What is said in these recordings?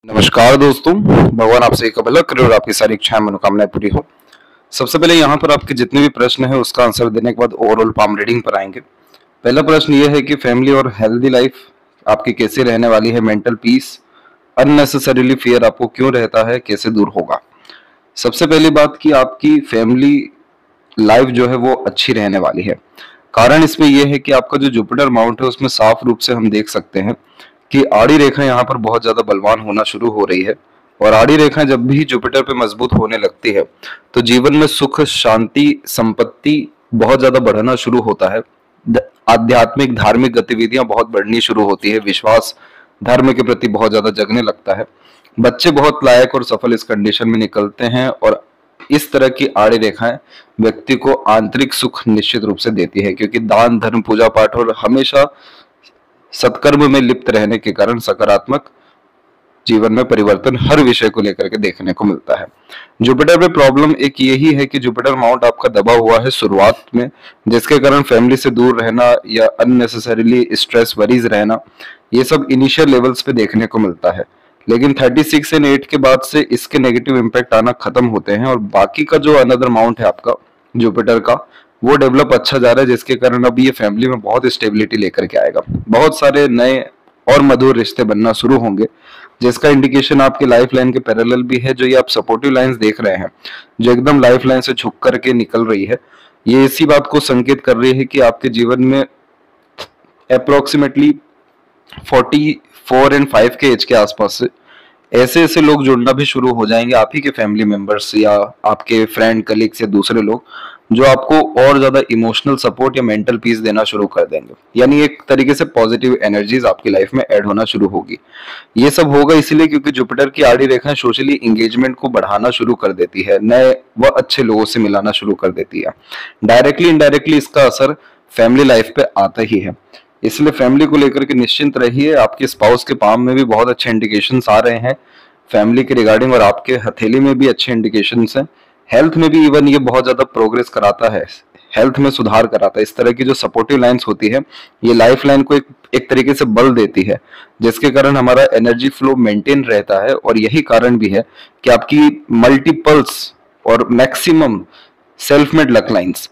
नमस्कार दोस्तों, भगवान आपसे एक भला करे और आपकी सारी इच्छाएं मनोकामनाएं पूरी हो। सबसे पहले यहाँ पर आपके जितने भी प्रश्न हैं उसका आंसर देने के बाद ओवरऑल पाम रीडिंग पर आएंगे। पहला प्रश्न ये है कि फैमिली और हेल्दी लाइफ आपकी कैसे रहने वाली है, मेंटल पीस, अननेसेसरीली फियर आपको क्यों रहता है, कैसे दूर होगा। सबसे पहली बात कि आपकी फैमिली लाइफ जो है वो अच्छी रहने वाली है। कारण इसमें यह है कि आपका जो जुपिटर माउंट है उसमें साफ रूप से हम देख सकते हैं कि आड़ी रेखा यहाँ पर बहुत ज्यादा बलवान होना शुरू हो रही है। और आड़ी रेखा जब भी जुपिटर पे मजबूत होने लगती है तो जीवन में सुख, शांति, संपत्ति बहुत ज्यादा बढ़ना शुरू होता है। आध्यात्मिक धार्मिक गतिविधियां बहुत बढ़नी शुरू होती है। विश्वास धर्म के प्रति बहुत ज्यादा जगने लगता है। बच्चे बहुत लायक और सफल इस कंडीशन में निकलते हैं। और इस तरह की आड़ी रेखाएं व्यक्ति को आंतरिक सुख निश्चित रूप से देती है, क्योंकि दान, धर्म, पूजा पाठ और हमेशा सत्कर्म में लिप्त रहने के कारण सकारात्मक जीवन में परिवर्तन हर विषय को लेकर के देखने को मिलता है। जुपिटर पे प्रॉब्लम एक यही है कि जुपिटर माउंट आपका दबा हुआ है शुरुआत में, जिसके कारण फैमिली से दूर रहना या अननेसेसरीली स्ट्रेस, वरीज रहना, ये सब इनिशियल लेवल्स पे देखने को मिलता है। लेकिन 36 एंड 8 के बाद से इसके नेगेटिव इम्पैक्ट आना खत्म होते हैं और बाकी का जो अनदर माउंट है आपका जुपिटर का, वो डेवलप अच्छा जा रहा है, जिसके कारण अब ये फैमिली में बहुत स्टेबिलिटी लेकर के आएगा। बहुत सारे नए और मधुर रिश्ते बनना शुरू होंगे, जिसका इंडिकेशन आपके लाइफ लाइन के पैरेलल भी है। जो ये आप सपोर्टिव लाइंस देख रहे हैं, जो एकदम लाइफ लाइन से झुक करके निकल रही है, ये इसी बात को संकेत कर रही है कि आपके जीवन में अप्रोक्सीमेटली 44 एंड 5 के एज के आसपास से ऐसे ऐसे लोग जुड़ना भी शुरू हो जाएंगे, आप ही के फैमिली मेंबर्स या आपके फ्रेंड, कलीग्स या दूसरे लोग, जो आपको और ज्यादा इमोशनल सपोर्ट या मेंटल पीस देना शुरू कर देंगे। यानी एक तरीके से पॉजिटिव एनर्जीज आपकी लाइफ में ऐड होना शुरू होगी। ये सब होगा इसलिए क्योंकि जुपिटर की आड़ी रेखाएं सोशली इंगेजमेंट को बढ़ाना शुरू कर देती है, नए व अच्छे लोगों से मिलाना शुरू कर देती है। डायरेक्टली इनडायरेक्टली इसका असर फैमिली लाइफ पे आता ही है। इसलिए फैमिली को लेकर के निश्चिंत रहिए। आपके स्पाउस के पाम में भी बहुत अच्छे इंडिकेशंस आ रहे हैं फैमिली के रिगार्डिंग, और आपके हथेली में भी अच्छे इंडिकेशंस हैं। हेल्थ में भी इवन ये बहुत ज्यादा प्रोग्रेस कराता है, हेल्थ में सुधार कराता है। इस तरह की जो सपोर्टिव लाइंस होती है, ये लाइफ लाइन को एक तरीके से बल देती है, जिसके कारण हमारा एनर्जी फ्लो मेंटेन रहता है। और यही कारण भी है कि आपकी मल्टीपल्स और maximum self made luck lines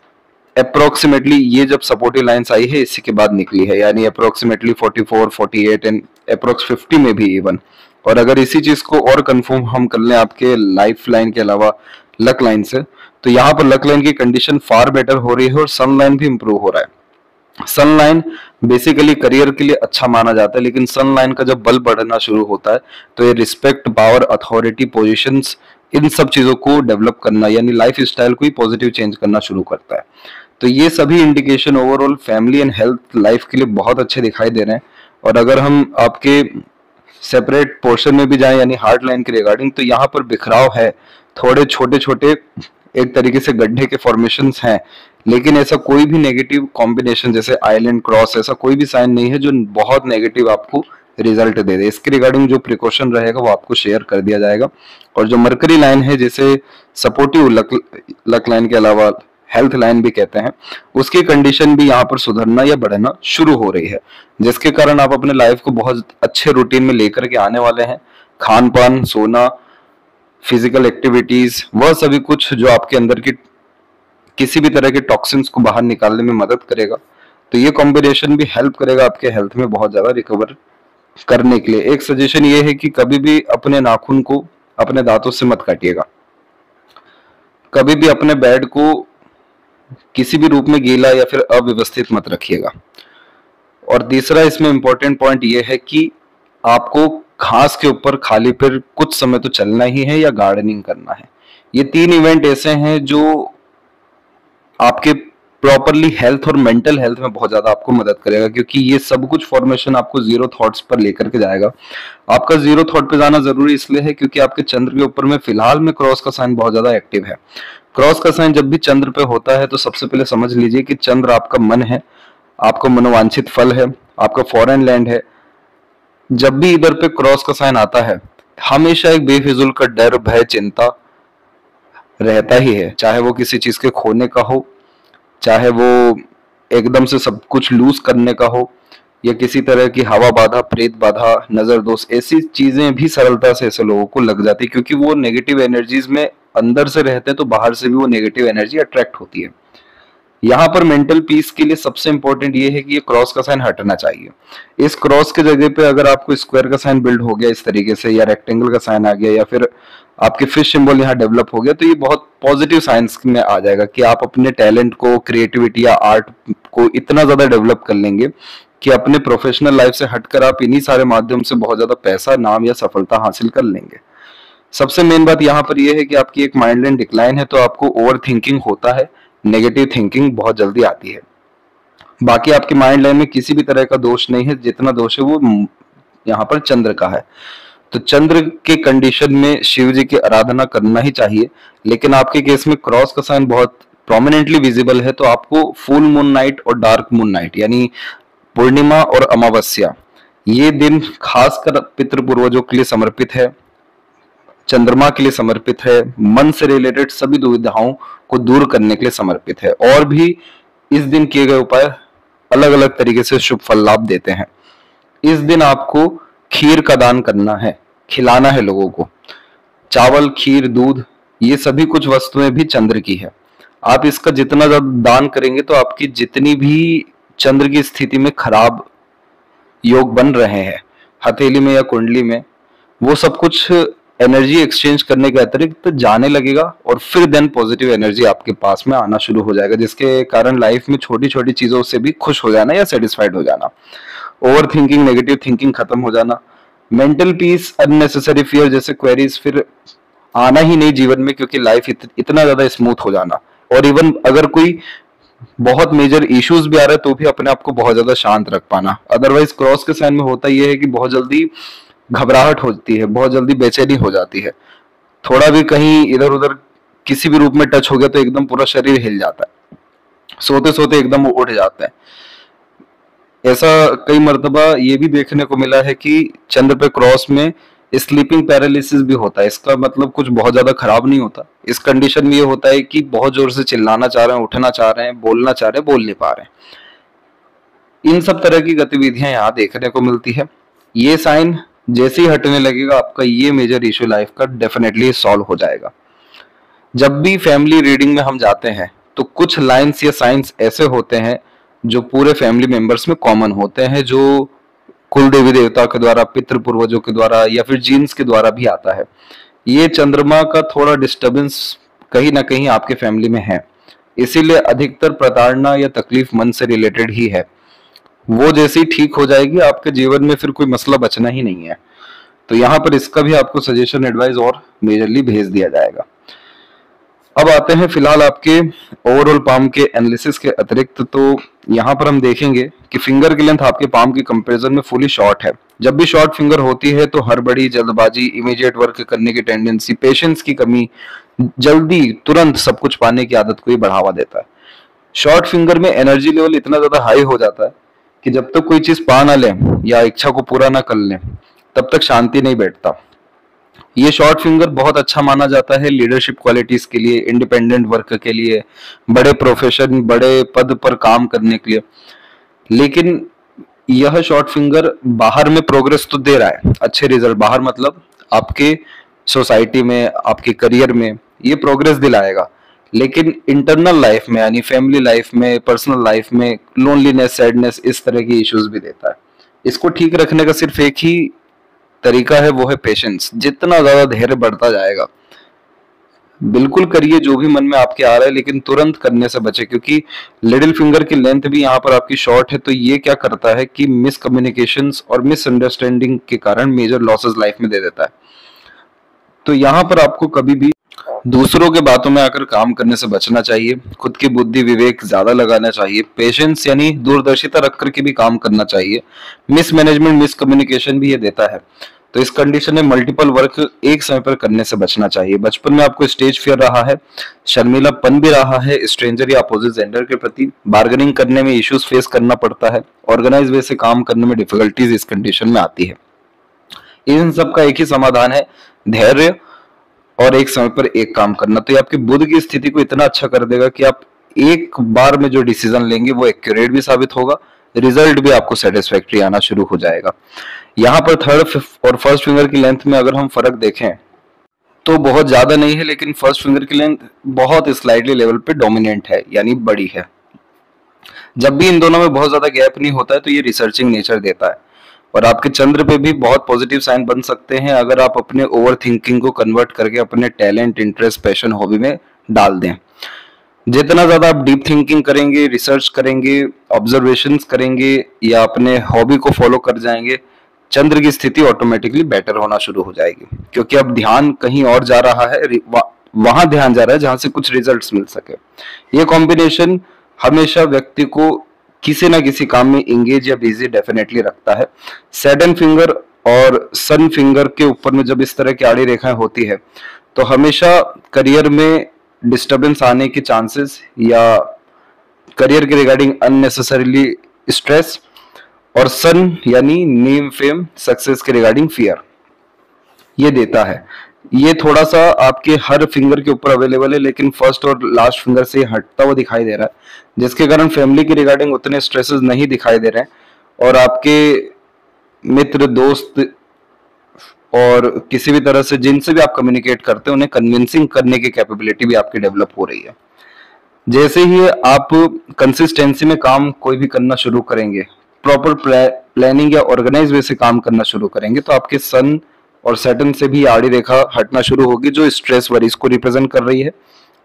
approximately ये जब सपोर्टिव लाइंस आई है इसी के बाद निकली है। यानी अप्रोक्सीमेटली 44, 48 एंड अप्रोक्स 50 में भी इवन। और अगर इसी चीज को और कंफर्म हम कर लें आपके लाइफ लाइन के अलावा लक लाइन से, तो यहाँ पर लक लाइन की कंडीशन फार बेटर हो रही है और सन लाइन भी इंप्रूव हो रहा है। सन लाइन बेसिकली करियर के लिए अच्छा माना जाता है, लेकिन सन लाइन का जब बल बढ़ना शुरू होता है तो ये रिस्पेक्ट, पावर, अथॉरिटी, पोजीशंस, इन सब चीजों को डेवलप करना, यानी लाइफ स्टाइल को ही पॉजिटिव चेंज करना शुरू करता है। तो ये सभी indication overall family and health life के लिए बहुत अच्छे दिखाई दे रहे हैं। और अगर हम आपके सेपरेट पोर्शन में भी जाएं, यानी हार्ट लाइन के रिगार्डिंग, तो यहाँ पर बिखराव है, थोड़े छोटे छोटे एक तरीके से गड्ढे के फॉर्मेशंस हैं, लेकिन ऐसा कोई भी नेगेटिव कॉम्बिनेशन जैसे आइलैंड क्रॉस, ऐसा कोई भी साइन नहीं है जो बहुत नेगेटिव आपको रिजल्ट दे दे। इसके रिगार्डिंग जो प्रिकॉशन रहेगा वो आपको शेयर कर दिया जाएगा। और जो मरकरी लाइन है, जैसे सपोर्टिव लक लाइन के अलावा हेल्थ लाइन भी कहते हैं, उसकी कंडीशन भी यहाँ पर सुधरना या बढ़ना शुरू हो रही है, जिसके कारण आप अपने लाइफ को बहुत अच्छे रूटीन में लेकर के आने वाले हैं। खान पान, सोना, फिजिकल एक्टिविटीज, वह सभी कुछ जो आपके अंदर की किसी भी तरह के टॉक्सिन्स को बाहर निकालने में मदद करेगा। तो ये कॉम्बिनेशन भी हेल्प करेगा आपके हेल्थ में बहुत ज्यादा रिकवर करने के लिए। एक सजेशन ये है कि कभी भी अपने नाखून को अपने दांतों से मत काटिएगा, कभी भी अपने बेड को किसी भी रूप में गीला या फिर अव्यवस्थित मत रखिएगा। और तीसरा इसमें इंपॉर्टेंट पॉइंट ये है कि आपको घास के ऊपर खाली पैर कुछ समय तो चलना ही है या गार्डनिंग करना है। ये 3 इवेंट ऐसे हैं जो आपके प्रॉपरली हेल्थ और मेंटल हेल्थ में बहुत ज्यादा आपको मदद करेगा, क्योंकि ये सब कुछ फॉर्मेशन आपको जीरो थॉट्स पर लेकर के जाएगा। आपका जीरो थॉट पे जाना जरूरी इसलिए है क्योंकि आपके चंद्र के ऊपर में फिलहाल में क्रॉस का साइन बहुत ज्यादा एक्टिव है। क्रॉस का साइन जब भी चंद्र पे होता है तो सबसे पहले समझ लीजिए कि चंद्र आपका मन है, आपका मनोवांछित फल है, आपका फॉरेन लैंड है। जब भी इधर पे क्रॉस का साइन आता है, हमेशा एक बेफिजुल का डर, भय, चिंता रहता ही है। चाहे वो किसी चीज के खोने का हो, चाहे वो एकदम से सब कुछ लूज करने का हो, या किसी तरह की हवा बाधा, प्रेत बाधा, नजर दोष, ऐसी चीजें भी सरलता से ऐसे लोगों को लग जाती है, क्योंकि वो नेगेटिव एनर्जीज में अंदर से रहते हैं, तो बाहर से भी वो नेगेटिव एनर्जी अट्रैक्ट होती है। यहाँ पर मेंटल पीस के लिए सबसे इंपॉर्टेंट ये है कि ये क्रॉस का साइन हटना चाहिए। इस क्रॉस के जगह पे अगर आपको स्क्वायर का साइन बिल्ड हो गया इस तरीके से, या रेक्टेंगल का साइन आ गया, या फिर आपके फिश सिंबल यहाँ डेवलप हो गया, तो ये बहुत पॉजिटिव साइंस में आ जाएगा कि आप अपने टैलेंट को, क्रिएटिविटी या आर्ट को इतना ज्यादा डेवलप कर लेंगे कि अपने प्रोफेशनल लाइफ से हटकर आप इन्हीं सारे माध्यम से बहुत ज्यादा पैसा, नाम या सफलता हासिल कर लेंगे। सबसे मेन बात यहाँ पर यह है कि आपकी एक माइंड लाइन डिक्लाइन है, तो आपको ओवर थिंकिंग होता है, नेगेटिव थिंकिंग बहुत जल्दी आती है। बाकी आपके माइंड लाइन में किसी भी तरह का दोष नहीं है, जितना दोष है वो यहाँ पर चंद्र का है। तो चंद्र के कंडीशन में शिव जी की आराधना करना ही चाहिए, लेकिन आपके केस में क्रॉस का साइन बहुत प्रोमिनेंटली विजिबल है, तो आपको फुल मून नाइट और डार्क मून नाइट यानी पूर्णिमा और अमावस्या, ये दिन खासकर पितृ पूर्वजों के लिए समर्पित है, चंद्रमा के लिए समर्पित है, मन से रिलेटेड सभी दुविधाओं को दूर करने के लिए समर्पित है। और भी इस दिन किए गए उपाय अलग अलग तरीके से शुभ फल लाभ देते हैं। इस दिन आपको खीर का दान करना है, खिलाना है लोगों को। चावल, खीर, दूध, ये सभी कुछ वस्तुएं भी चंद्र की है। आप इसका जितना ज्यादा दान करेंगे तो आपकी जितनी भी चंद्र की स्थिति में खराब योग बन रहे हैं हथेली में या कुंडली में, वो सब कुछ एनर्जी एक्सचेंज करने के अतिरिक्त जाने लगेगा, और फिर देन पॉजिटिव एनर्जी आपके पास में आना शुरू हो जाएगा, जिसके कारण लाइफ में छोटी छोटी चीजों से भी खुश हो जाना या सेटिस्फाइड हो जाना, ओवर थिंकिंग, नेगेटिव थिंकिंग खत्म हो जाना, मेंटल पीस, अननेसेसरी फियर जैसे क्वेरीज फिर आना ही नहीं जीवन में, क्योंकि लाइफ इतना ज्यादा स्मूथ हो जाना। और इवन अगर कोई बहुत मेजर इश्यूज भी आ रहे हैं तो भी अपने आप को बहुत ज्यादा शांत रख पाना। अदरवाइज क्रॉस के साइन में होता यह है कि बहुत जल्दी घबराहट होती है, बहुत जल्दी बेचैनी हो जाती है, थोड़ा भी कहीं इधर उधर किसी भी रूप में टच हो गया तो एकदम पूरा शरीर हिल जाता है, सोते सोते एकदम उठ जाता है। ऐसा कई मर्तबा ये भी देखने को मिला है कि चंद्र पे क्रॉस में स्लीपिंग पैरालिसिस भी होता है। इसका मतलब कुछ बहुत ज्यादा खराब नहीं होता। इस कंडीशन में ये होता है कि बहुत जोर से चिल्लाना चाह रहे हैं, उठना चाह रहे हैं, बोलना चाह रहे हैं, बोल नहीं पा रहे हैं। इन सब तरह की गतिविधियां यहाँ देखने को मिलती है। ये साइन जैसे ही हटने लगेगा आपका ये मेजर इशू लाइफ का डेफिनेटली सॉल्व हो जाएगा। जब भी फैमिली रीडिंग में हम जाते हैं तो कुछ लाइंस या साइंस ऐसे होते हैं जो पूरे फैमिली मेंबर्स में कॉमन होते हैं, जो कुल देवी देवता के द्वारा, पितृ पूर्वजों के द्वारा या फिर जीन्स के द्वारा भी आता है। ये चंद्रमा का थोड़ा डिस्टर्बेंस कहीं ना कहीं आपके फैमिली में है, इसीलिए अधिकतर प्रताड़ना या तकलीफ मन से रिलेटेड ही है। वो जैसे ही ठीक हो जाएगी आपके जीवन में फिर कोई मसला बचना ही नहीं है। तो यहाँ पर इसका भी आपको सजेशन, एडवाइस और मेजरली भेज दिया जाएगा। अब आते हैं फिलहाल आपके ओवरऑल पाम के एनालिसिस के अतिरिक्त। तो यहाँ पर हम देखेंगे कि फिंगर की लेंथ आपके पाम के कंपैरिजन में फुली शॉर्ट है। जब भी शॉर्ट फिंगर होती है तो हड़बड़ी, जल्दबाजी, इमीडिएट वर्क करने की टेंडेंसी, पेशेंस की कमी, जल्दी तुरंत सब कुछ पाने की आदत को ही बढ़ावा देता है। शॉर्ट फिंगर में एनर्जी लेवल इतना ज्यादा हाई हो जाता है कि जब तक कोई चीज पा ना ले या इच्छा को पूरा ना कर ले तब तक शांति नहीं बैठता। ये शॉर्ट फिंगर बहुत अच्छा माना जाता है लीडरशिप क्वालिटीज के लिए, इंडिपेंडेंट वर्क के लिए, बड़े प्रोफेशन, बड़े पद पर काम करने के लिए। लेकिन यह शॉर्ट फिंगर बाहर में प्रोग्रेस तो दे रहा है, अच्छे रिजल्ट, बाहर मतलब आपके सोसाइटी में, आपके करियर में ये प्रोग्रेस दिलाएगा, लेकिन इंटरनल लाइफ में यानी फैमिली लाइफ में, पर्सनल लाइफ में लोनलीनेस, सैडनेस, इस तरह की इश्यूज भी देता है। इसको ठीक रखने का सिर्फ एक ही तरीका है, वो है पेशेंस। जितना ज्यादा धैर्य बढ़ता जाएगा, बिल्कुल करिए जो भी मन में आपके आ रहा है, लेकिन तुरंत करने से बचे, क्योंकि लिटिल फिंगर की लेंथ भी यहाँ पर आपकी शॉर्ट है। तो ये क्या करता है कि मिसकम्युनिकेशंस और मिसअंडरस्टैंडिंग के कारण मेजर लॉसेस लाइफ में दे देता है। तो यहाँ पर आपको कभी भी दूसरों के बातों में आकर काम करने से बचना चाहिए, खुद की बुद्धि विवेक ज्यादा लगाना चाहिए, पेशेंस यानी दूरदर्शिता रख करके भी काम करना चाहिए। मिसमैनेजमेंट, मिसकम्युनिकेशन भी ये देता है। तो इस कंडीशन में मल्टीपल वर्क एक समय पर करने से बचना चाहिए। बचपन में आपको स्टेज फियर रहा है, शर्मीलापन भी रहा है स्ट्रेंजर या अपोजिट जेंडर के प्रति, बार्गेनिंग करने में इश्यूज फेस करना पड़ता है, ऑर्गेनाइज वे से काम करने में डिफिकल्टीज इस कंडीशन में आती है। इन सब का एक ही समाधान है, धैर्य और एक समय पर एक काम करना। तो ये आपकी बुद्ध की स्थिति को इतना अच्छा कर देगा कि आप एक बार में जो डिसीजन लेंगे वो एक्यूरेट भी साबित होगा, रिजल्ट भी आपको सेटिस्फैक्ट्री आना शुरू हो जाएगा। यहाँ पर थर्ड और फर्स्ट फिंगर की लेंथ में अगर हम फर्क देखें तो बहुत ज्यादा नहीं है, लेकिन फर्स्ट फिंगर की लेंथ बहुत स्लाइडली लेवल पे डोमिनेंट है, यानी बड़ी है। जब भी इन दोनों में बहुत ज्यादा गैप नहीं होता है तो ये रिसर्चिंग नेचर देता है। और आपके चंद्र पे भी बहुत पॉजिटिव साइन बन सकते हैं अगर आप अपने ओवर थिंकिंग को कन्वर्ट करके अपने टैलेंट, इंटरेस्ट, पैशन, हॉबी में डाल दें। जितना ज्यादा आप डीप थिंकिंग करेंगे, रिसर्च करेंगे, ऑब्जर्वेशंस करेंगे या अपने हॉबी को फॉलो कर जाएंगे, चंद्र की स्थिति ऑटोमेटिकली बेटर होना शुरू हो जाएगी, क्योंकि अब ध्यान कहीं और जा रहा है, वहां ध्यान जा रहा है जहां से कुछ रिजल्ट्स मिल सके। ये कॉम्बिनेशन हमेशा व्यक्ति को किसी ना किसी काम में इंगेज या बिजी डेफिनेटली रखता है। सैटर्न फिंगर और सन फिंगर के ऊपर में जब इस तरह की आड़ी रेखाएं होती है तो हमेशा करियर में डिस्टरबेंस आने के चांसेस या करियर के रिगार्डिंग अननेसेसरीली स्ट्रेस, और सन यानी नेम, फेम, सक्सेस के रिगार्डिंग फियर ये देता है। ये थोड़ा सा आपके हर फिंगर के ऊपर अवेलेबल है, लेकिन फर्स्ट और लास्ट फिंगर से हटता हुआ दिखाई दे रहा है, जिसके कारण फैमिली के रिगार्डिंग उतने स्ट्रेसेस नहीं दिखाई दे रहे हैं। और आपके मित्र, दोस्त और किसी भी तरह से जिनसे भी आप कम्युनिकेट करते हैं उन्हें कन्विंसिंग करने की कैपेबिलिटी भी आपकी डेवलप हो रही है। जैसे ही आप कंसिस्टेंसी में काम कोई भी करना शुरू करेंगे, प्रॉपर प्लानिंग या ऑर्गेनाइज वे से काम करना शुरू करेंगे, तो आपके सन और सैटर्न से भी आड़ी रेखा हटना शुरू होगी जो स्ट्रेस, वरीज को रिप्रेजेंट कर रही है।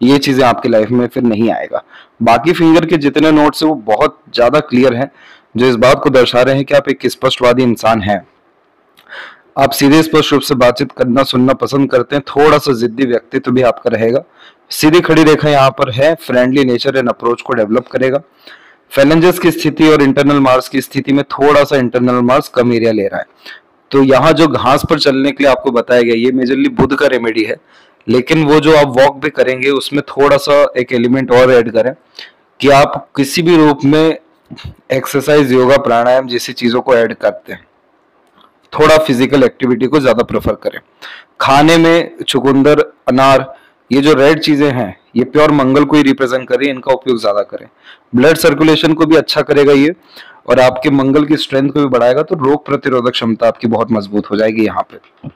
ये चीजें आपकी लाइफ में फिर नहीं आएगा। बाकी फिंगर के जितने नोट्स है वो बहुत ज्यादा क्लियर हैं, जो इस बात को दर्शा रहे हैं कि आप एक स्पष्टवादी इंसान हैं। आप सीधे स्पष्ट रूप से बातचीत करना, सुनना पसंद करते हैं। थोड़ा सा जिद्दी व्यक्तित्व भी आपका रहेगा। सीधी खड़ी रेखा यहाँ पर है, फ्रेंडली नेचर एंड अप्रोच को डेवलप करेगा। फैलेंजेस की स्थिति और इंटरनल मार्स की स्थिति में थोड़ा सा इंटरनल मार्स कम एरिया ले रहा है, तो यहाँ जो घास पर चलने के लिए आपको बताया गया ये मेजरली बुध का रेमेडी है, लेकिन वो जो आप वॉक भी करेंगे उसमें थोड़ा सा एक एलिमेंट और ऐड करें कि आप किसी भी रूप में एक्सरसाइज, योगा, प्राणायाम जैसी चीजों को ऐड करते हैं। थोड़ा फिजिकल एक्टिविटी को ज्यादा प्रेफर करें। खाने में चुकंदर, अनार, ये जो रेड चीजें हैं ये प्योर मंगल को ही रिप्रेजेंट कर रही है, इनका उपयोग ज्यादा करें। ब्लड सर्कुलेशन को भी अच्छा करेगा ये, और आपके मंगल की स्ट्रेंथ को भी बढ़ाएगा, तो रोग प्रतिरोधक क्षमता आपकी बहुत मजबूत हो जाएगी। यहाँ पे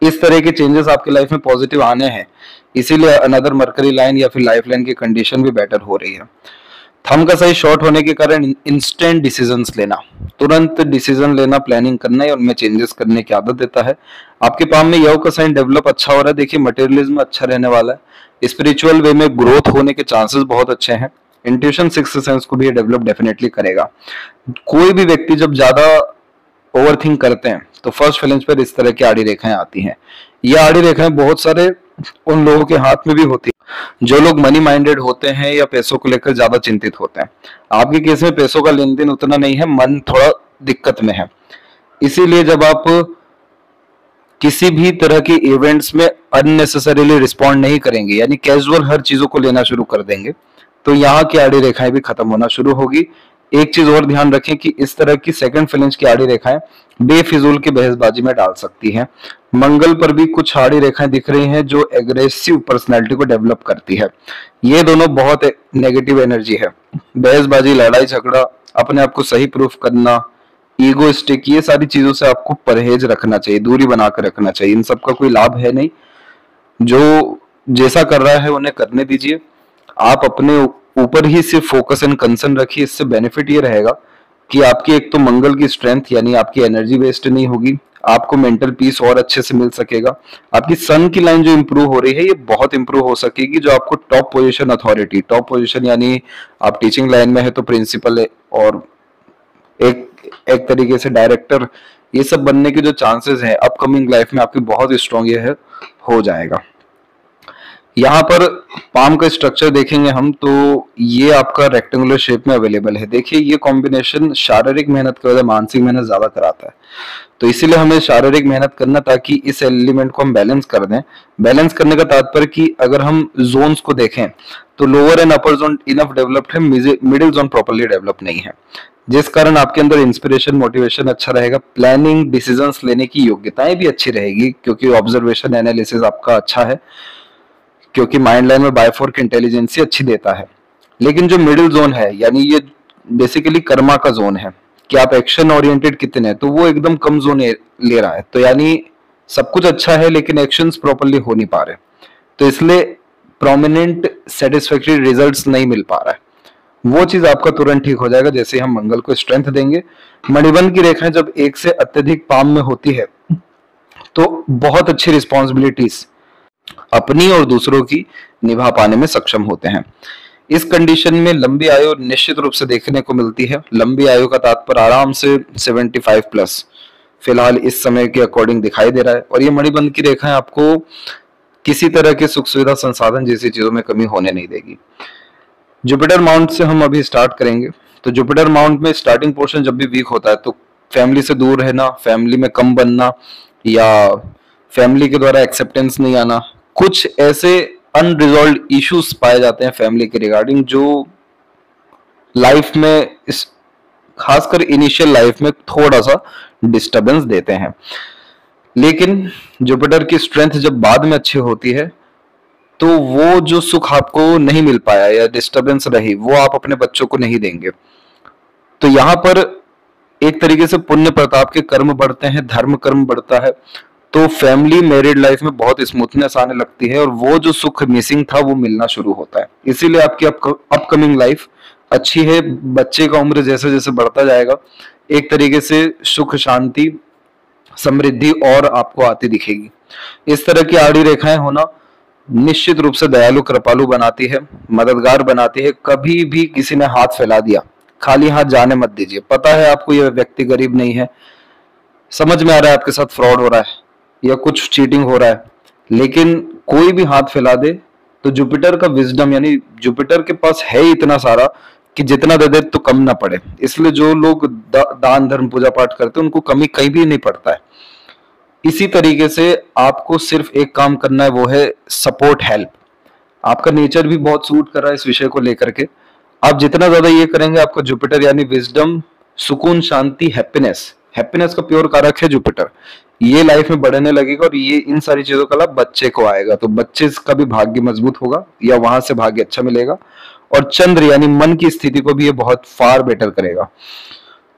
इस तरह के चेंजेस आपके लाइफ में पॉजिटिव आने हैं, इसीलिए अनदर मरकरी लाइन या फिर लाइफ लाइन की कंडीशन भी बेटर हो रही है। थंब का साइज शॉर्ट होने के कारण इंस्टेंट डिसीजंस लेना, तुरंत डिसीजन लेना, प्लानिंग करना या उनमें चेंजेस करने की आदत देता है। आपके पाम में यव का साइन डेवलप अच्छा हो रहा है। देखिए मटेरियलिज्म अच्छा रहने वाला है, स्पिरिचुअल वे में ग्रोथ होने के चांसेस बहुत अच्छे हैं। इंट्यूशन, सिक्स्थ सेंस को भी डेवलप डेफिनेटली करेगा। कोई भी व्यक्ति जब ज्यादा ओवरथिंक करते हैं तो फर्स्ट फैलेंज पर इस तरह की आड़ी रेखाएं आती हैं। ये आड़ी रेखाएं बहुत सारे उन लोगों के हाथ में भी होती है जो लोग मनी माइंडेड होते हैं या पैसों को लेकर ज्यादा चिंतित होते हैं। आपके केस में पैसों का लेन देन उतना नहीं है, मन थोड़ा दिक्कत में है। इसीलिए जब आप किसी भी तरह के इवेंट्स में अननेसेसरीली रिस्पॉन्ड नहीं करेंगे, यानी कैजुअल हर चीजों को लेना शुरू कर देंगे, तो यहाँ की आड़ी रेखाएं भी खत्म होना शुरू होगी। एक चीज और ध्यान रखें कि इस तरह की सेकंड फैलेंज की आड़ी रेखाएं बेफिजूल की बहसबाजी में डाल सकती हैं। मंगल पर भी कुछ आड़ी रेखाएं दिख रही हैं जो एग्रेसिव पर्सनैलिटी को डेवलप करती है। ये दोनों बहुत नेगेटिव एनर्जी है। बहसबाजी, लड़ाई झगड़ा, अपने आप को सही प्रूफ करना, ईगोइस्टिक, ये सारी चीजों से आपको परहेज रखना चाहिए, दूरी बनाकर रखना चाहिए। इन सब का कोई लाभ है नहीं। जो जैसा कर रहा है उन्हें करने दीजिए। आप अपने ऊपर ही सिर्फ फोकस एंड कंसर्न रखिए। इससे बेनिफिट ये रहेगा कि आपकी एक तो मंगल की स्ट्रेंथ यानी आपकी एनर्जी वेस्ट नहीं होगी, आपको मेंटल पीस और अच्छे से मिल सकेगा। आपकी सन की लाइन जो इंप्रूव हो रही है ये बहुत इंप्रूव हो सकेगी, जो आपको top position authority, top position यानी आप टीचिंग लाइन में है तो प्रिंसिपल है और एक तरीके से डायरेक्टर, ये सब बनने के जो चांसेस हैं अपकमिंग लाइफ में आपकी बहुत स्ट्रॉन्ग ये है हो जाएगा। यहाँ पर पाम का स्ट्रक्चर देखेंगे हम तो ये आपका रेक्टेंगुलर शेप में अवेलेबल है। देखिए ये कॉम्बिनेशन शारीरिक मेहनत के बजाय मानसिक मेहनत ज्यादा कराता है, तो इसीलिए हमें शारीरिक मेहनत करना ताकि इस एलिमेंट को हम बैलेंस कर दें। बैलेंस करने का तात्पर्य कि अगर हम जोन्स को देखें तो lower and upper zone enough developed है, मिडिल जोन प्रॉपर्ली डेवलप नहीं है, जिस कारण आपके अंदर इंस्पिरेशन, मोटिवेशन अच्छा रहेगा। प्लानिंग, डिसीजंस लेने की योग्यताएं भी अच्छी रहेगी क्योंकि ऑब्जर्वेशन, एनालिसिस आपका अच्छा है, क्योंकि माइंड लाइन में बायफोर्क इंटेलिजेंसी अच्छी देता है। लेकिन जो मिडिल जोन है यानी ये बेसिकली कर्मा का जोन है कि आप एक्शन ओरिएंटेड कितने हैं, तो वो एकदम कम जोन ले रहा है। तो यानी सब कुछ अच्छा है लेकिन एक्शंस प्रॉपरली हो नहीं पा रहे, तो इसलिए प्रोमिनेंट सेटिस्फैक्टरी रिजल्ट्स नहीं मिल पा रहा है। वो चीज आपका तुरंत ठीक हो जाएगा जैसे हम मंगल को स्ट्रेंथ देंगे। मणिबंध की रेखाएं जब एक से अत्यधिक पाम में होती है तो बहुत अच्छी रिस्पॉन्सिबिलिटीज अपनी और दूसरों की निभा पाने में सक्षम होते हैं। इस कंडीशन में लंबी आयु निश्चित रूप से देखने को मिलती है। लंबी आयु का तात्पर्य आराम से 75 प्लस फिलहाल इस समय के अकॉर्डिंग दिखाई दे रहा है। और ये मणिबंध की रेखाएं आपको किसी तरह के सुख सुविधा संसाधन जैसी चीजों में कमी होने नहीं देगी। जुपिटर माउंट से हम अभी स्टार्ट करेंगे। तो जुपिटर माउंट में स्टार्टिंग पोर्शन जब भी वीक होता है तो फैमिली से दूर रहना, फैमिली में कम बनना, या फैमिली के द्वारा एक्सेप्टेंस नहीं आना, कुछ ऐसे अनरिजॉल्व इश्यूज पाए जाते हैं फैमिली के रिगार्डिंग जो लाइफ में इस खासकर इनिशियल लाइफ में थोड़ा सा डिस्टरबेंस देते हैं। लेकिन जुपिटर की स्ट्रेंथ जब बाद में अच्छी होती है तो वो जो सुख आपको नहीं मिल पाया या डिस्टरबेंस रही वो आप अपने बच्चों को नहीं देंगे। तो यहाँ पर एक तरीके से पुण्य प्रताप के कर्म बढ़ते हैं, धर्म कर्म बढ़ता है, तो फैमिली मैरिड लाइफ में बहुत स्मूथनेस आने लगती है और वो जो सुख मिसिंग था वो मिलना शुरू होता है। इसीलिए आपकी अपकमिंग लाइफ अच्छी है। बच्चे का उम्र जैसे जैसे बढ़ता जाएगा एक तरीके से सुख शांति समृद्धि और आपको आती दिखेगी। इस तरह की आड़ी रेखाएं होना निश्चित रूप से दयालु कृपालु बनाती है, मददगार बनाती है। कभी भी किसी ने हाथ फैला दिया खाली हाथ जाने मत दीजिए। पता है आपको यह व्यक्ति गरीब नहीं है, समझ में आ रहा है आपके साथ फ्रॉड हो रहा है या कुछ चीटिंग हो रहा है, लेकिन कोई भी हाथ फैला दे तो जुपिटर का विजडम यानी जुपिटर के पास है इतना सारा कि जितना दे दे तो कम ना पड़े। इसलिए जो लोग दान धर्म पूजा पाठ करते हैं उनको कमी कहीं भी नहीं पड़ता है। इसी तरीके से आपको सिर्फ एक काम करना है, वो है सपोर्ट हेल्प। आपका नेचर भी बहुत सूट कर रहा है इस विषय को लेकर के। आप जितना ज्यादा ये करेंगे आपका जुपिटर यानी विजडम, सुकून, शांति, हैप्पीनेस, हैप्पीनेस का प्योर कारक है जुपिटर, ये लाइफ में बढ़ने लगेगा और ये इन सारी चीजों का लाभ बच्चे को आएगा। तो बच्चे का भी भाग्य मजबूत होगा या वहां से भाग्य अच्छा मिलेगा। और चंद्र यानी मन की स्थिति को भी ये बहुत फार बेटर करेगा।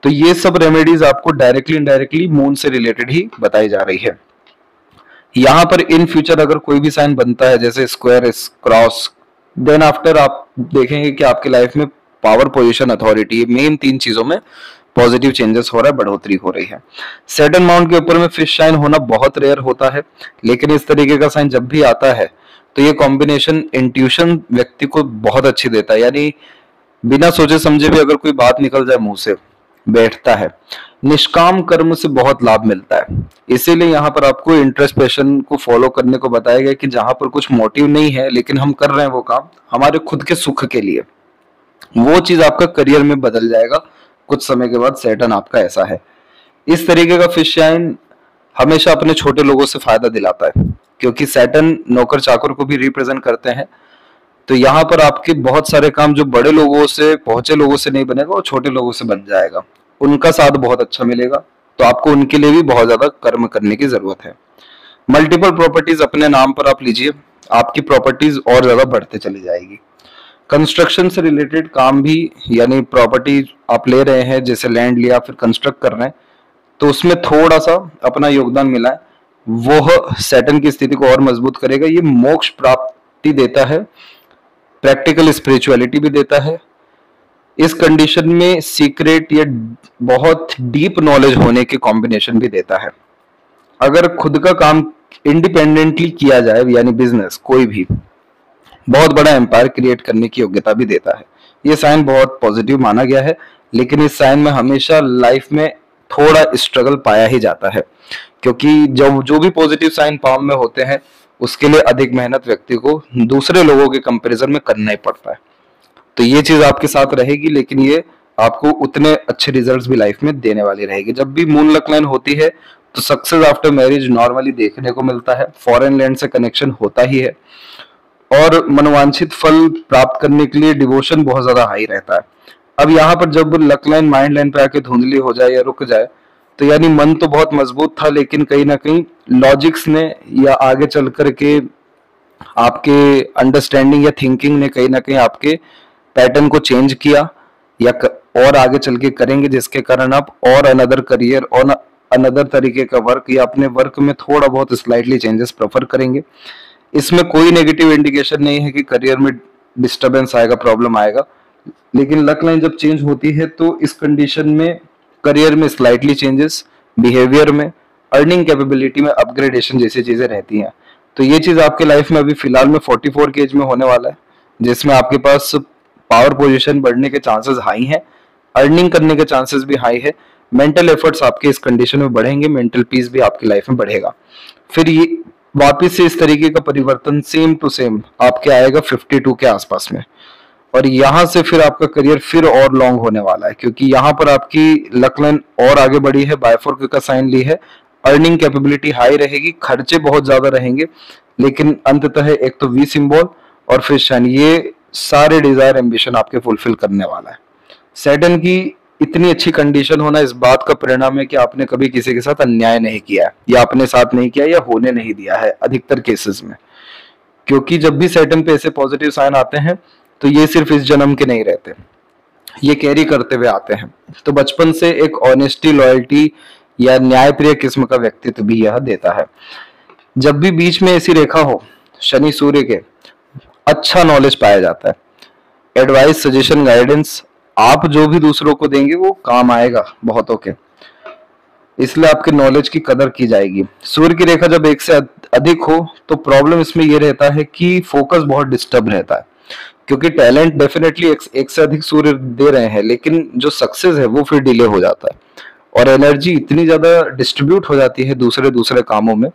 तो ये सब रेमेडीज आपको डायरेक्टली इनडायरेक्टली मून से रिलेटेड ही बताई जा रही है। यहाँ पर इन फ्यूचर अगर कोई भी साइन बनता है जैसे स्क्वायर, क्रॉस, देन आफ्टर आप देखेंगे कि आपकी लाइफ में पावर, पोजीशन, अथॉरिटी, मेन तीन चीजों में पॉजिटिव चेंजेस हो रहा है, बढ़ोतरी हो रही है। सैटर्न माउंट के ऊपर में फिश साइन होना बहुत रेयर होता है, लेकिन इस तरीके का साइन जब भी आता है तो ये कॉम्बिनेशन इंट्यूशन व्यक्ति को बहुत अच्छी देता है। यानी बिना सोचे समझे भी अगर कोई बात निकल जाए मुंह से बैठता है। निष्काम कर्म से बहुत लाभ मिलता है, इसीलिए यहाँ पर आपको इंटरेस्ट पैशन को फॉलो करने को बताया गया कि जहां पर कुछ मोटिव नहीं है लेकिन हम कर रहे हैं वो काम हमारे खुद के सुख के लिए, वो चीज आपका करियर में बदल जाएगा कुछ समय के बाद। सैटर्न आपका ऐसा है। इस तरीके का फिश साइन हमेशा अपने छोटे लोगों से फायदा दिलाता है क्योंकि सैटर्न नौकर चाकर को भी रिप्रेजेंट करते हैं। तो यहाँ पर आपके बहुत सारे काम जो बड़े लोगों से, पहुंचे लोगों से नहीं बनेगा, वो छोटे लोगों से बन जाएगा। उनका साथ बहुत अच्छा मिलेगा, तो आपको उनके लिए भी बहुत ज्यादा कर्म करने की जरूरत है। मल्टीपल प्रॉपर्टीज अपने नाम पर आप लीजिए, आपकी प्रॉपर्टीज और ज्यादा बढ़ते चली जाएगी। कंस्ट्रक्शन से रिलेटेड काम भी यानी प्रॉपर्टी आप ले रहे हैं, जैसे लैंड लिया फिर कंस्ट्रक्ट कर रहे हैं, तो उसमें थोड़ा सा अपना योगदान मिला है, वो सैटर्न की स्थिति को और मजबूत करेगा। ये मोक्ष प्राप्ति देता है, प्रैक्टिकल स्पिरिचुअलिटी भी देता है। इस कंडीशन में सीक्रेट या बहुत डीप नॉलेज होने के कॉम्बिनेशन भी देता है। अगर खुद का काम इंडिपेंडेंटली किया जाए यानी बिजनेस कोई भी, बहुत बड़ा एम्पायर क्रिएट करने की योग्यता भी देता है। ये साइन बहुत पॉजिटिव माना गया है, लेकिन इस साइन में हमेशा लाइफ में थोड़ा स्ट्रगल पाया ही जाता है क्योंकि जब जो भी पॉजिटिव साइन पाम में होते हैं उसके लिए अधिक मेहनत व्यक्ति को दूसरे लोगों के कंपैरिजन में करना ही पड़ता है। तो ये चीज आपके साथ रहेगी, लेकिन ये आपको उतने अच्छे रिजल्ट्स भी लाइफ में देने वाली रहेगी। जब भी मून लक लाइन होती है तो सक्सेस आफ्टर मैरिज नॉर्मली देखने को मिलता है, फॉरेन लैंड से कनेक्शन होता ही है और मनोवांछित फल प्राप्त करने के लिए डिवोशन बहुत ज्यादा हाई रहता है। अब यहाँ पर जब लक लाइन माइंड लाइन पे आके धुंधली हो जाए या रुक जाए तो यानी मन तो बहुत मजबूत था, लेकिन कहीं ना कहीं लॉजिक्स ने या आगे चल करके आपके अंडरस्टैंडिंग या थिंकिंग ने कहीं ना कहीं आपके पैटर्न को चेंज किया या और आगे चल के करेंगे, जिसके कारण आप और अनदर करियर और अनदर तरीके का वर्क या अपने वर्क में थोड़ा बहुत स्लाइटली चेंजेस प्रेफर करेंगे। इसमें कोई नेगेटिव इंडिकेशन नहीं है कि करियर में डिस्टरबेंस आएगा, प्रॉब्लम आएगा, लेकिन लक लाइन जब चेंज होती है तो इस कंडीशन में करियर में स्लाइटली चेंजेस, बिहेवियर में, अर्निंग कैपेबिलिटी में अपग्रेडेशन जैसी चीजें रहती हैं। तो ये चीज आपके लाइफ में अभी फिलहाल में 44 के एज में होने वाला है, जिसमें आपके पास पावर पोजीशन बढ़ने के चांसेस हाई हैं, अर्निंग करने के चांसेस भी हाई है, मेंटल एफर्ट्स आपके इस कंडीशन में बढ़ेंगे, मेंटल पीस भी आपकी लाइफ में बढ़ेगा। फिर ये वापिस से इस तरीके का परिवर्तन सेम टू सेम आपके आएगा 52 के आसपास में, और यहाँ से फिर आपका करियर फिर और लॉन्ग होने वाला है, क्योंकि यहाँ पर आपकी लक लाइन और आगे बढ़ी है, बायफोर्क का साइन ली है, अर्निंग कैपेबिलिटी हाई रहेगी, खर्चे बहुत ज्यादा रहेंगे, लेकिन अंततः एक तो वी सिंबल और फिर शन, ये सारे डिजायर एम्बिशन आपके फुलफिल करने वाला है। सैटर्न की इतनी अच्छी कंडीशन होना इस बात का परिणाम है कि आपने कभी किसी के साथ अन्याय नहीं किया है, या अपने साथ नहीं किया, या होने नहीं दिया है अधिकतर केसेस में, क्योंकि जब भी सैटर्न पे ऐसे पॉजिटिव साइन आते हैं तो ये सिर्फ इस जन्म के नहीं रहते, ये कैरी करते हुए आते हैं। तो बचपन से एक ऑनेस्टी, लॉयल्टी या न्यायप्रिय किस्म का व्यक्तित्व भी यह देता है। जब भी बीच में ऐसी रेखा हो शनि सूर्य के, अच्छा नॉलेज पाया जाता है, एडवाइस, सजेशन, गाइडेंस आप जो भी दूसरों को देंगे वो काम आएगा बहुतों के, इसलिए आपके नॉलेज की कदर की जाएगी। सूर्य की रेखा जब एक से अधिक हो तो प्रॉब्लम इसमें यह रहता है कि फोकस बहुत डिस्टर्ब रहता है, क्योंकि टैलेंट डेफिनेटली एक से अधिक सूर्य दे रहे हैं, लेकिन जो सक्सेस है वो फिर डिले हो जाता है, और एनर्जी इतनी ज्यादा डिस्ट्रीब्यूट हो जाती है दूसरे दूसरे कामों में,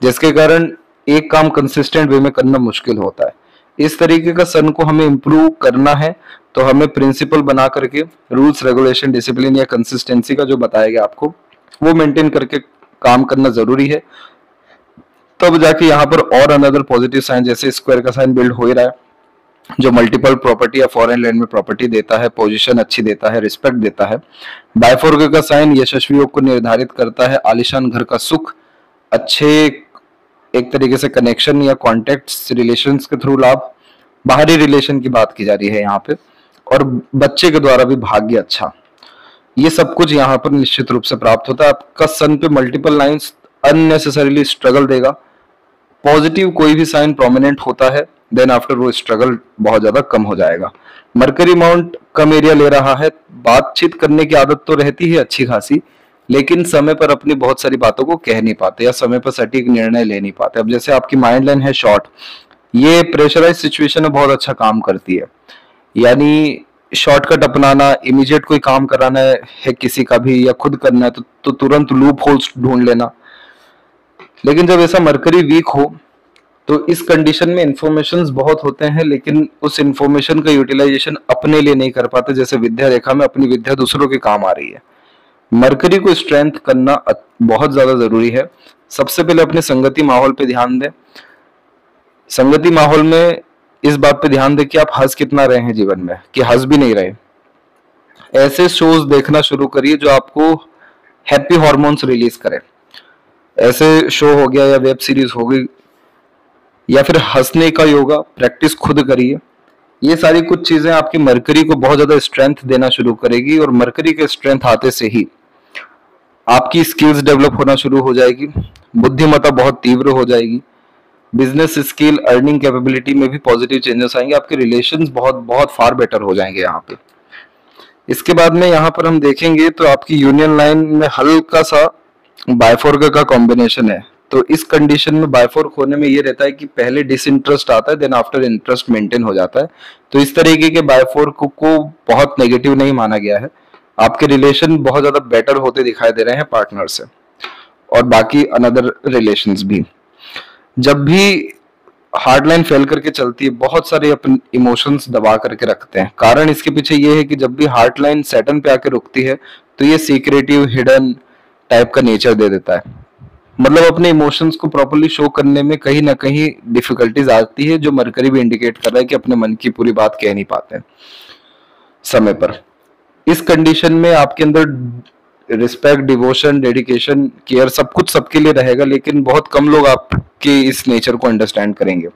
जिसके कारण एक काम कंसिस्टेंट वे में करना मुश्किल होता है। इस तरीके का सन को हमें इम्प्रूव करना है तो हमें प्रिंसिपल बना करके रूल्स, रेगुलेशन, डिसिप्लिन या कंसिस्टेंसी का जो बताया गया आपको वो मेंटेन करके काम करना जरूरी है। तब जाके यहाँ पर और अनदर पॉजिटिव साइन, जैसे स्क्वायर का साइन बिल्ड हो ही रहा है, जो मल्टीपल प्रॉपर्टी या फॉरेन लैंड में प्रॉपर्टी देता है, पोजीशन अच्छी देता है, रिस्पेक्ट देता है। बायफोर्क का साइन यशस्वी योग को निर्धारित करता है, आलिशान घर का सुख, अच्छे एक तरीके से कनेक्शन या कॉन्टेक्ट्स, रिलेशंस के थ्रू लाभ, बाहरी रिलेशन की बात की जा रही है यहाँ पे, और बच्चे के द्वारा भी भाग्य अच्छा, ये सब कुछ यहाँ पर निश्चित रूप से प्राप्त होता है। आपका सन पे मल्टीपल लाइंस अननेसेसरीली स्ट्रगल देगा। पॉजिटिव कोई भी साइन प्रोमिनेंट होता है, देन आफ्टर वो स्ट्रगल बहुत ज्यादा कम हो जाएगा। मरकरी माउंट कम एरिया ले रहा है, बातचीत करने की आदत तो रहती है अच्छी खासी, लेकिन समय पर अपनी बहुत सारी बातों को कह नहीं पाते या समय पर सटीक निर्णय ले नहीं पाते। अब जैसे आपकी माइंड लाइन है शॉर्ट, ये प्रेशराइज सिचुएशन में बहुत अच्छा काम करती है, यानी शॉर्टकट अपनाना, इमीडिएट कोई काम कराना है किसी का भी या खुद करना है तो तुरंत लूप होल्स ढूंढ लेना। लेकिन जब ऐसा मरकरी वीक हो तो इस कंडीशन में इंफॉर्मेशंस बहुत होते हैं, लेकिन उस इंफॉर्मेशन का यूटिलाइजेशन अपने लिए नहीं कर पाते। जैसे विद्या रेखा में अपनी विद्या दूसरों के काम आ रही है। मरकरी को स्ट्रेंथ करना बहुत ज्यादा जरूरी है। सबसे पहले अपने संगति माहौल पे ध्यान दें। संगति माहौल में इस बात पे ध्यान दें कि आप हंस कितना रहे हैं जीवन में, कि हंस भी नहीं रहे। ऐसे शोज देखना शुरू करिए जो आपको हैप्पी हार्मोन्स रिलीज करें। ऐसे शो हो गया या वेब सीरीज हो गई या फिर हंसने का योगा प्रैक्टिस खुद करिए। ये सारी कुछ चीजें आपकी मरकरी को बहुत ज्यादा स्ट्रेंथ देना शुरू करेगी, और मरकरी के स्ट्रेंथ आते से ही आपकी स्किल्स डेवलप होना शुरू हो जाएगी, बुद्धिमत्ता बहुत तीव्र हो जाएगी, बिजनेस स्किल, अर्निंग कैपेबिलिटी में भी पॉजिटिव चेंजेस आएंगे, आपके रिलेशंस बहुत बहुत फार बेटर हो जाएंगे यहाँ पे। इसके बाद में यहाँ पर हम देखेंगे तो आपकी यूनियन लाइन में हल्का सा बायफोर्क का कॉम्बिनेशन है। तो इस कंडीशन में बायफोर्क होने में ये रहता है कि पहले डिसइंटरेस्ट आता है, देन आफ्टर इंटरेस्ट मेंटेन हो जाता है। तो इस तरीके के बायफोर्क को बहुत नेगेटिव नहीं माना गया है। आपके रिलेशन बहुत ज्यादा बेटर होते दिखाई दे रहे हैं पार्टनर से, और बाकी अनदर रिलेशंस भी। जब भी हार्ड लाइन फेल करके चलती है, बहुत सारे अपने इमोशंस दबा करके रखते हैं। कारण इसके पीछे ये है कि जब भी हार्ड लाइन सैटर्न पे आके रुकती है तो ये सीक्रेटिव, हिडन टाइप का नेचर दे देता है। मतलब अपने इमोशंस को प्रॉपर्ली शो करने में कहीं ना कहीं डिफिकल्टीज आती है, जो मरकरी भी इंडिकेट कर रहा है कि अपने मन की पूरी बात कह नहीं पाते समय पर। इस कंडीशन में आपके अंदर रिस्पेक्ट, डिवोशन, डेडिकेशन, केयर सब कुछ सबके लिए रहेगा, लेकिन बहुत कम लोग आपके इस नेचर को अंडरस्टैंड करेंगे।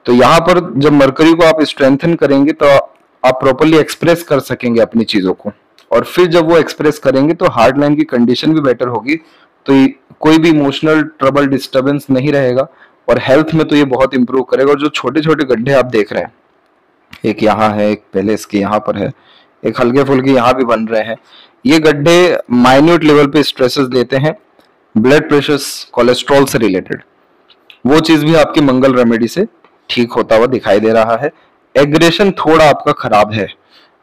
तो यहाँ पर जब मरकरी को आप स्ट्रेंथन करेंगे तो आप प्रॉपरली एक्सप्रेस कर सकेंगे अपनी चीजों को। और फिर जब वो एक्सप्रेस करेंगे तो हार्ट लाइन की कंडीशन भी बेटर होगी, तो कोई भी इमोशनल ट्रबल डिस्टर्बेंस नहीं रहेगा, और हेल्थ में तो ये बहुत इंप्रूव करेगा। और जो छोटे छोटे गड्ढे आप देख रहे हैं, एक यहाँ है, एक पहले इसके यहाँ पर है, एक हल्के फुल्के यहाँ भी बन रहे हैं, ये गड्ढे माइन्यूट लेवल पे स्ट्रेसेस देते हैं, ब्लड प्रेशर, कोलेस्ट्रॉल से रिलेटेड। वो चीज भी आपकी मंगल रेमेडी से ठीक होता हुआ दिखाई दे रहा है। एग्रेशन थोड़ा आपका खराब है,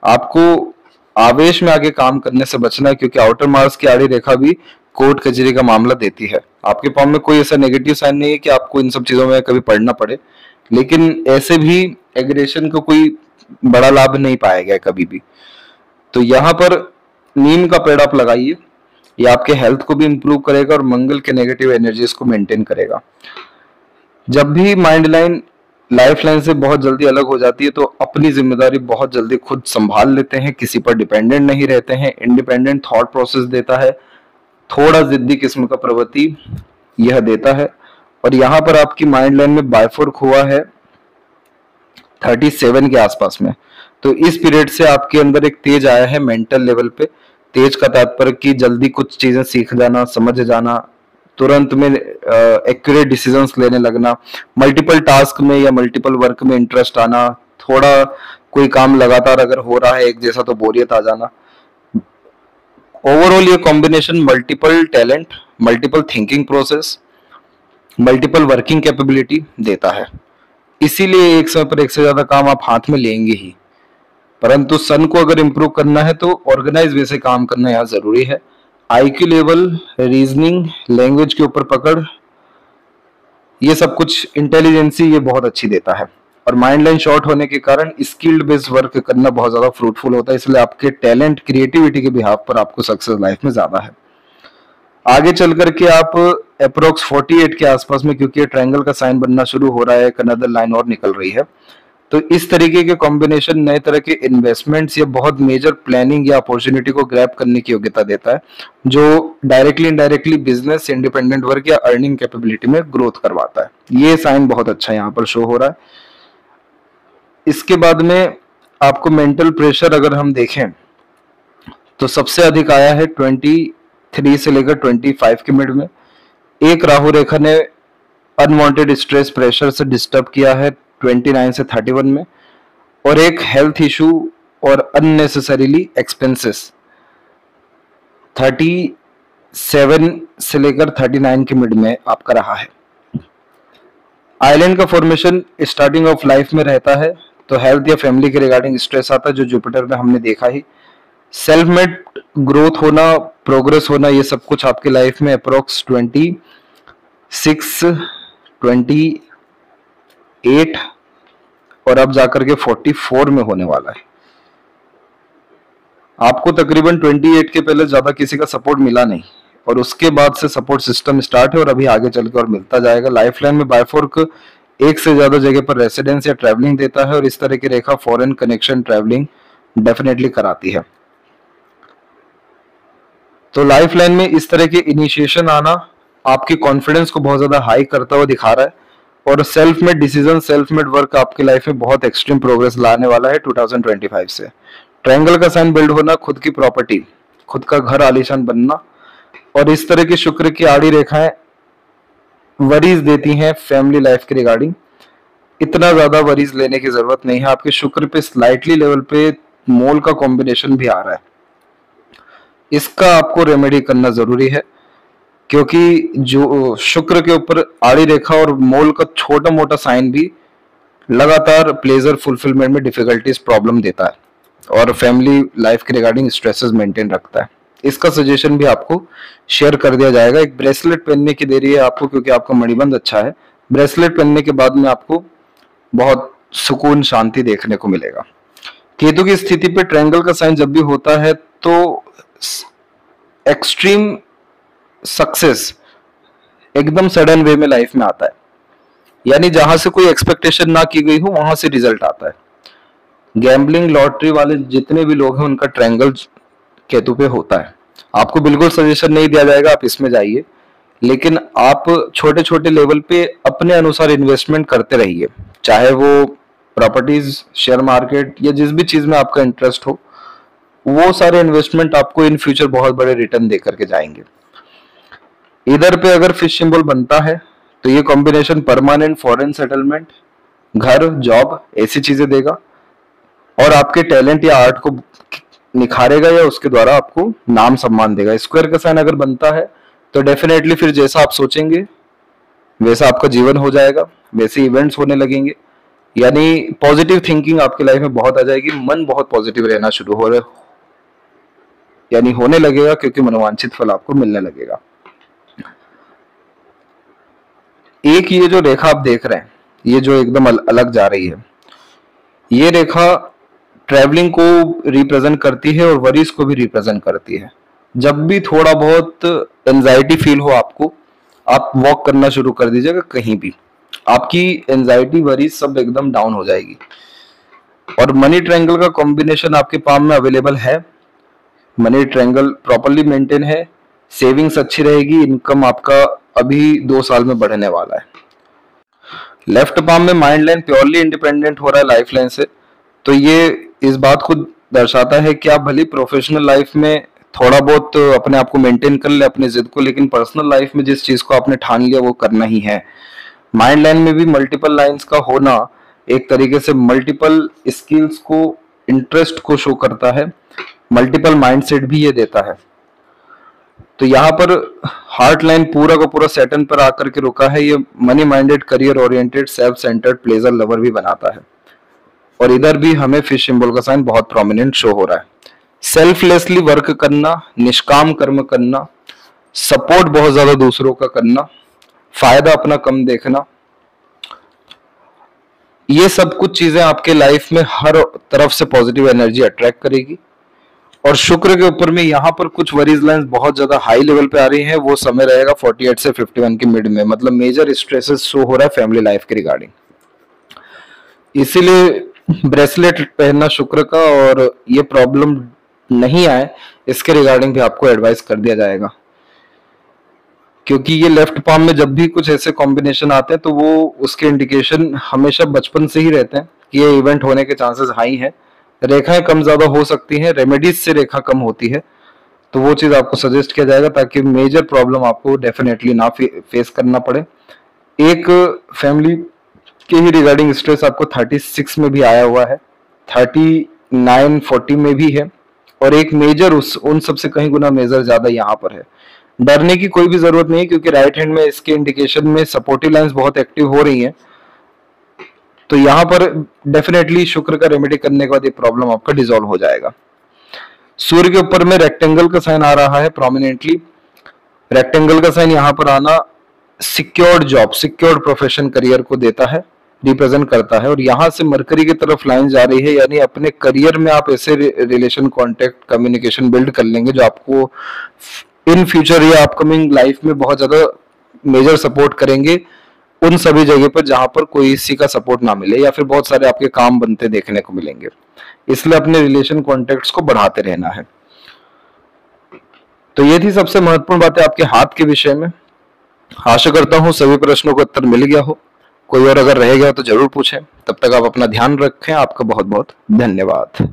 आपको आवेश में आगे काम करने से बचना है, क्योंकि आउटर मार्स की आड़ी रेखा भी कोर्ट कचहरी का मामला देती है। आपके पाँव में कोई ऐसा नेगेटिव साइन नहीं है कि आपको इन सब चीजों में कभी पड़ना पड़े, लेकिन ऐसे भी एग्रेशन को कोई बड़ा लाभ नहीं पाया गया कभी भी। तो यहाँ पर नीम का पेड़ आप लगाइए, ये आपके हेल्थ को भी इंप्रूव करेगा और मंगल के नेगेटिव एनर्जीज को मेंटेन करेगा। जब भी माइंड लाइन लाइफ लाइन से बहुत जल्दी अलग हो जाती है तो अपनी जिम्मेदारी बहुत जल्दी खुद संभाल लेते हैं, किसी पर डिपेंडेंट नहीं रहते हैं, इंडिपेंडेंट थॉट प्रोसेस देता है, थोड़ा जिद्दी किस्म का प्रवृत्ति यह देता है। और यहाँ पर आपकी माइंड लाइन में बायफोर्क हुआ है 37 के आसपास में, तो इस पीरियड से आपके अंदर एक तेज आया है मेंटल लेवल पे। तेज का तात्पर्य कि जल्दी कुछ चीजें सीख जाना, समझ जाना, तुरंत में एक्यूरेट डिसीजंस लेने लगना, मल्टीपल टास्क में या मल्टीपल वर्क में इंटरेस्ट आना, थोड़ा कोई काम लगातार अगर हो रहा है एक जैसा तो बोरियत आ जाना। ओवरऑल ये combination multiple talent, multiple thinking process, multiple working capability देता है। इसीलिए एक समय पर एक से ज्यादा काम आप हाथ में लेंगे ही। परंतु सन को अगर इंप्रूव करना है तो ऑर्गेनाइज वे से काम करना यहाँ जरूरी है। आईक्यू लेवल, रीजनिंग, लैंग्वेज के ऊपर पकड़, ये सब कुछ इंटेलिजेंसी ये बहुत अच्छी देता है। और माइंड लाइन शॉर्ट होने के कारण स्किल्ड बेस्ड वर्क करना बहुत ज्यादा फ्रूटफुल होता है, इसलिए आपके टैलेंट, क्रिएटिविटी के बिहाफ पर आपको सक्सेस लाइफ में ज्यादा है। आगे चल करके आप अप्रोक्स 48 के आसपास में, क्योंकि ट्रायंगल का साइन बनना शुरू हो रहा है, एक अनदर लाइन और निकल रही है, तो इस तरीके के कॉम्बिनेशन नए तरह के इन्वेस्टमेंट्स या बहुत मेजर प्लानिंग या अपॉर्चुनिटी को ग्रैब करने की योग्यता देता है, जो directly indirectly business, independent work या अर्निंग कैपेबिलिटी में ग्रोथ करवाता है। ये साइन बहुत अच्छा यहाँ पर शो हो रहा है। इसके बाद में आपको मेंटल प्रेशर अगर हम देखें तो सबसे अधिक आया है 23 से लेकर 25 के मिड में। एक राहु रेखा ने अनवांटेड स्ट्रेस प्रेशर से डिस्टर्ब किया है 29 से 31 में, और एक हेल्थ इशू और अननेसेसरीली एक्सपेंसेस 37 से लेकर 39 के मिड में आपका रहा है। आइलैंड का फॉर्मेशन स्टार्टिंग ऑफ लाइफ में रहता है, तो हेल्थ या फैमिली के रिगार्डिंग स्ट्रेस आता है, जो जुपिटर में हमने देखा ही। सेल्फ मेड ग्रोथ होना, प्रोग्रेस होना, ये सब कुछ आपके लाइफ में अप्रोक्स 26, 28 और अब जाकर के 44 में होने वाला है। आपको तकरीबन 28 के पहले ज्यादा किसी का सपोर्ट मिला नहीं, और उसके बाद से सपोर्ट सिस्टम स्टार्ट है और अभी आगे चल के और मिलता जाएगा। लाइफलाइन में बायफोर्क एक से ज्यादा जगह पर रेसिडेंस या ट्रैवलिंग देता है, और इस तरह की रेखा फॉरेन कनेक्शन, ट्रैवलिंग डेफिनेटली कराती है। तो लाइफलाइन में इस तरह के इनिशिएशन आना आपकी कॉन्फिडेंस को बहुत ज्यादा हाई करता हुआ दिखा रहा है, और self made decision, self made work आपकी लाइफ में बहुत एक्सट्रीम प्रोग्रेस लाने वाला है 2025 से। ट्रायंगल का साइन बिल्ड होना, खुद की प्रॉपर्टी, खुद का घर आलीशान बनना, और इस तरह की शुक्र की आड़ी रेखाएं वरीज देती हैं फैमिली लाइफ के रिगार्डिंग। इतना ज्यादा वरीज लेने की जरूरत नहीं है, आपके शुक्र पे स्लाइटली लेवल पे मोल का कॉम्बिनेशन भी आ रहा है, इसका आपको रेमेडी करना जरूरी है, क्योंकि जो शुक्र के ऊपर आड़ी रेखा और मोल का छोटा मोटा साइन भी लगातार प्लेजर फुलफिलमेंट में डिफिकल्टीज, प्रॉब्लम देता है, और फैमिली लाइफ के रिगार्डिंग स्ट्रेसेस मेंटेन रखता है। इसका सजेशन भी आपको शेयर कर दिया जाएगा। एक ब्रेसलेट पहनने की देरी है आपको, क्योंकि आपका मणिबंध अच्छा है। ब्रेसलेट पहनने के बाद में आपको बहुत सुकून, शांति देखने को मिलेगा। केतु की स्थिति पे ट्रायंगल का साइन जब भी होता है तो एक्सट्रीम सक्सेस एकदम सडन वे में लाइफ में आता है, यानी जहां से कोई एक्सपेक्टेशन ना की गई हो वहां से रिजल्ट आता है। गैम्बलिंग, लॉटरी वाले जितने भी लोग हैं उनका ट्रायंगल केतु पे होता है। आपको बिल्कुल सजेशन नहीं दिया जाएगा आप इसमें जाइए, लेकिन आप छोटे छोटे लेवल पे अपने अनुसार इन्वेस्टमेंट करते रहिए, चाहे वो प्रॉपर्टीज, शेयर मार्केट या जिस भी चीज में आपका इंटरेस्ट हो, वो सारे इन्वेस्टमेंट आपको इन फ्यूचर बहुत बड़े रिटर्न दे करके जाएंगे। इधर पे अगर फिश सिंबल बनता है तो ये कॉम्बिनेशन परमानेंट फॉरेन सेटलमेंट, घर, जॉब, ऐसी चीजें देगा और आपके टैलेंट या आर्ट को निखारेगा या उसके द्वारा आपको नाम सम्मान देगा। स्क्वायर का साइन अगर बनता है तो डेफिनेटली फिर जैसा आप सोचेंगे वैसा आपका जीवन हो जाएगा, वैसे इवेंट्स होने लगेंगे, यानी पॉजिटिव थिंकिंग आपकी लाइफ में बहुत आ जाएगी, मन बहुत पॉजिटिव रहना शुरू हो रहा यानी होने लगेगा, क्योंकि मनोवांछित फल आपको मिलने लगेगा। एक ये जो रेखा आप देख रहे हैं, ये जो एकदम अलग जा रही है, ये रेखा ट्रैवलिंग को रिप्रेजेंट करती है और वरीज को भी रिप्रेजेंट करती है। जब भी थोड़ा बहुत एंजाइटी फील हो आपको, आप वॉक करना शुरू कर दीजिएगा, कहीं भी आपकी एंजाइटी वरीज सब एकदम डाउन हो जाएगी। और मनी ट्रायंगल का कॉम्बिनेशन आपके पाम में अवेलेबल है, मनी ट्रायंगल प्रॉपर्ली मेंटेन है, सेविंग्स अच्छी रहेगी, इनकम आपका अभी 2 साल में बढ़ने वाला है। लेफ्ट पाम में माइंड लाइन प्योरली इंडिपेंडेंट हो रहा है लाइफ लाइन से, तो ये इस बात को दर्शाता है कि आप भले प्रोफेशनल लाइफ में थोड़ा बहुत अपने आप को मेंटेन कर ले, अपनी जिद को, लेकिन पर्सनल लाइफ में जिस चीज को आपने ठान लिया वो करना ही है। माइंड लाइन में भी मल्टीपल लाइंस का होना एक तरीके से मल्टीपल स्किल्स को, इंटरेस्ट को शो करता है, मल्टीपल माइंडसेट भी ये देता है। तो यहाँ पर हार्ट लाइन पूरा का पूरा सैटर्न पर आकर के रुका है, ये money minded, career oriented, self centred, pleasure lover भी बनाता है। और इधर भी हमें फिश सिंबल का साइन बहुत प्रोमिनेंट शो हो रहा है। सेल्फलेसली वर्क करना, निष्काम कर्म करना, सपोर्ट बहुत ज्यादा दूसरों का करना, फायदा अपना कम देखना, ये सब कुछ चीजें आपके लाइफ में हर तरफ से पॉजिटिव एनर्जी अट्रैक्ट करेगी। और शुक्र के ऊपर में यहाँ पर कुछ वरीज लाइंस बहुत ज्यादा हाई लेवल पे आ रही हैं, वो समय रहेगा 48 से 51 के मिड में, मतलब मेजर स्ट्रेसेस शो हो रहा है फैमिली लाइफ के रिगार्डिंग। इसीलिए ब्रेसलेट पहनना शुक्र का, और ये प्रॉब्लम नहीं आए इसके रिगार्डिंग भी आपको एडवाइस कर दिया जाएगा, क्योंकि ये लेफ्ट पाम में जब भी कुछ ऐसे कॉम्बिनेशन आते हैं तो वो उसके इंडिकेशन हमेशा बचपन से ही रहते हैं कि ये इवेंट होने के चांसेस हाई हैं। रेखाएं कम ज्यादा हो सकती हैं, रेमेडीज से रेखा कम होती है, तो वो चीज आपको सजेस्ट किया जाएगा ताकि मेजर प्रॉब्लम आपको डेफिनेटली ना फेस करना पड़े। एक फैमिली के ही रिगार्डिंग स्ट्रेस आपको 36 में भी आया हुआ है, 39, 40 में भी है, और एक मेजर उन सबसे कहीं गुना मेजर ज्यादा यहाँ पर है। डरने की कोई भी जरूरत नहीं, क्योंकि राइट हैंड में इसके इंडिकेशन में सपोर्टिव लाइंस बहुत एक्टिव हो रही हैं, तो यहाँ पर डेफिनेटली शुक्र का रेमेडी करने के बाद ये प्रॉब्लम आपका डिसॉल्व हो जाएगा। सूर्य के ऊपर में रेक्टेंगल का साइन आ रहा है प्रोमिनेंटली। रेक्टेंगल का साइन यहाँ पर आना secured job, secured profession, career को देता है, रिप्रेजेंट करता है। और यहाँ से मरकरी की तरफ लाइन जा रही है, यानी अपने करियर में आप ऐसे रिलेशन, कॉन्टेक्ट, कम्युनिकेशन बिल्ड कर लेंगे जो आपको इन फ्यूचर या अपकमिंग लाइफ में बहुत ज्यादा मेजर सपोर्ट करेंगे, उन सभी जगह पर जहां पर कोई इसी का सपोर्ट ना मिले या फिर बहुत सारे आपके काम बनते देखने को मिलेंगे। इसलिए अपने रिलेशन कॉन्टेक्ट्स को बढ़ाते रहना है। तो ये थी सबसे महत्वपूर्ण बातें आपके हाथ के विषय में। आशा करता हूं सभी प्रश्नों का उत्तर मिल गया हो। कोई और अगर रह गया हो तो जरूर पूछें। तब तक आप अपना ध्यान रखें। आपका बहुत बहुत धन्यवाद।